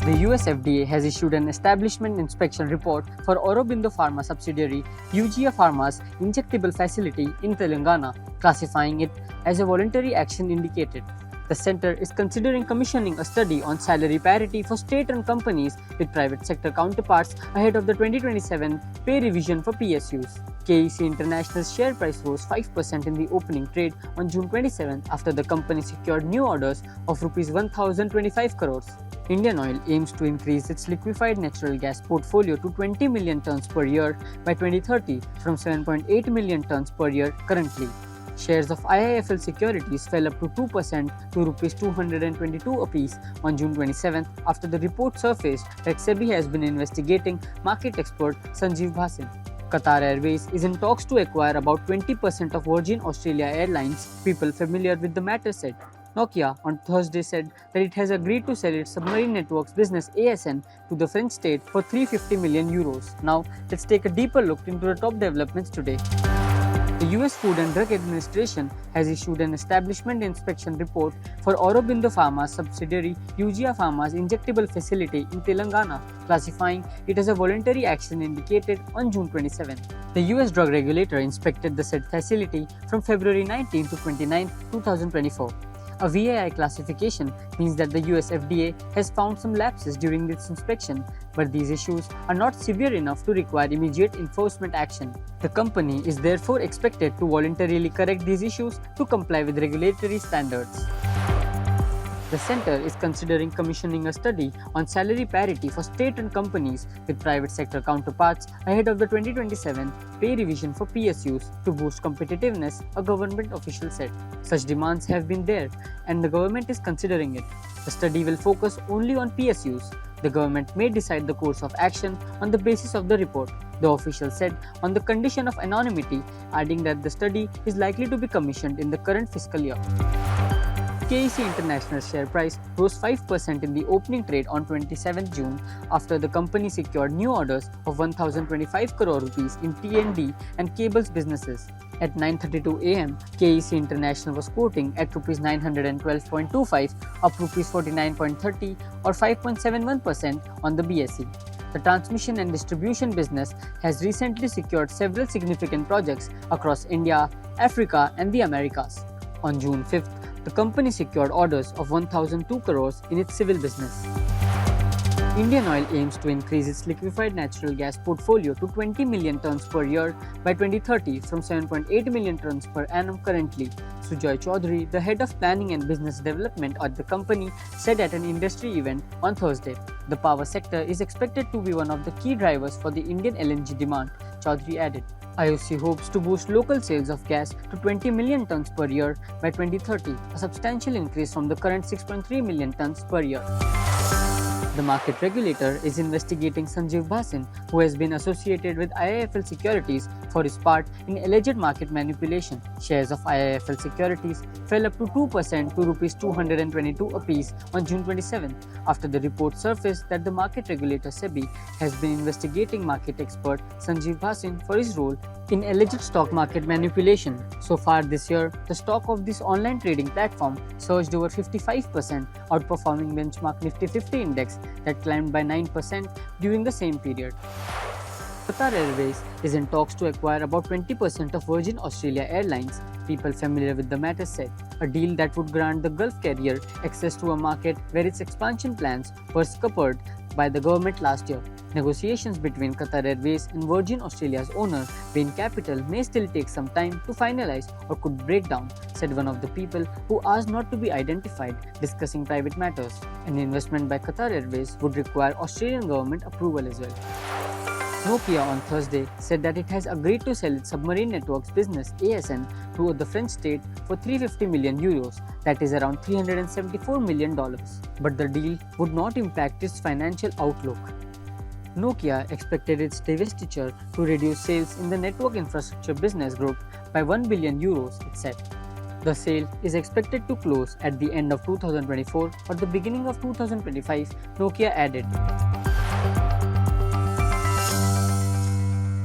The US FDA has issued an establishment inspection report for Aurobindo Pharma subsidiary Eugia Pharma's injectable facility in Telangana, classifying it as a voluntary action indicated. The center is considering commissioning a study on salary parity for state-run companies with private sector counterparts ahead of the 2027 pay revision for PSUs. KEC International's share price rose 5% in the opening trade on June 27 after the company secured new orders of Rs 1,025 crores. Indian Oil aims to increase its liquefied natural gas portfolio to 20 million tons per year by 2030 from 7.8 million tons per year currently. Shares of IIFL Securities fell up to 2% to Rs 222 apiece on June 27 after the report surfaced that SEBI has been investigating market expert Sanjeev Bhasin. Qatar Airways is in talks to acquire about 20% of Virgin Australia Airlines, people familiar with the matter said. Nokia on Thursday said that it has agreed to sell its submarine networks business ASN to the French state for 350 million euros. Now, let's take a deeper look into the top developments today. The US Food and Drug Administration has issued an establishment inspection report for Aurobindo Pharma's subsidiary Eugia Pharma's injectable facility in Telangana, classifying it as a voluntary action indicated on June 27. The US drug regulator inspected the said facility from February 19 to 29, 2024. A VAI classification means that the US FDA has found some lapses during its inspection, but these issues are not severe enough to require immediate enforcement action. The company is therefore expected to voluntarily correct these issues to comply with regulatory standards. The center is considering commissioning a study on salary parity for state-run companies with private sector counterparts ahead of the 2027 pay revision for PSUs to boost competitiveness, a government official said. Such demands have been there, and the government is considering it. The study will focus only on PSUs. The government may decide the course of action on the basis of the report, the official said, on the condition of anonymity, adding that the study is likely to be commissioned in the current fiscal year. KEC International share price rose 5% in the opening trade on 27 June after the company secured new orders of 1,025 crore rupees in T&D and cables businesses. At 9:32 am, KEC International was quoting at Rs 912.25, up Rs 49.30 or 5.71% on the BSE. The transmission and distribution business has recently secured several significant projects across India, Africa, and the Americas. On June 5th, the company secured orders of 1,002 crores in its civil business. Indian Oil aims to increase its liquefied natural gas portfolio to 20 million tons per year by 2030 from 7.8 million tons per annum currently, Sujoy Chaudhary, the head of planning and business development at the company, said at an industry event on Thursday. The power sector is expected to be one of the key drivers for the Indian LNG demand, Chaudhary added. IOC hopes to boost local sales of gas to 20 million tons per year by 2030, a substantial increase from the current 6.3 million tons per year. The market regulator is investigating Sanjeev Bhasin, who has been associated with IIFL Securities for his part in alleged market manipulation. Shares of IIFL Securities fell up to 2% to Rs 222 apiece on June 27 after the report surfaced that the market regulator SEBI has been investigating market expert Sanjeev Bhasin for his role in alleged stock market manipulation. So far this year, the stock of this online trading platform surged over 55%, outperforming benchmark Nifty 50 index that climbed by 9% during the same period. Qatar Airways is in talks to acquire about 20% of Virgin Australia Airlines, people familiar with the matter said, a deal that would grant the Gulf carrier access to a market where its expansion plans were scuppered by the government last year. Negotiations between Qatar Airways and Virgin Australia's owner, Bain Capital, may still take some time to finalize or could break down, said one of the people who asked not to be identified, discussing private matters. An investment by Qatar Airways would require Australian government approval as well. Nokia on Thursday said that it has agreed to sell its submarine networks business ASN to the French state for 350 million euros, that is around $374 million. But the deal would not impact its financial outlook. Nokia expected its divestiture to reduce sales in the network infrastructure business group by 1 billion euros, it said. The sale is expected to close at the end of 2024 or the beginning of 2025, Nokia added.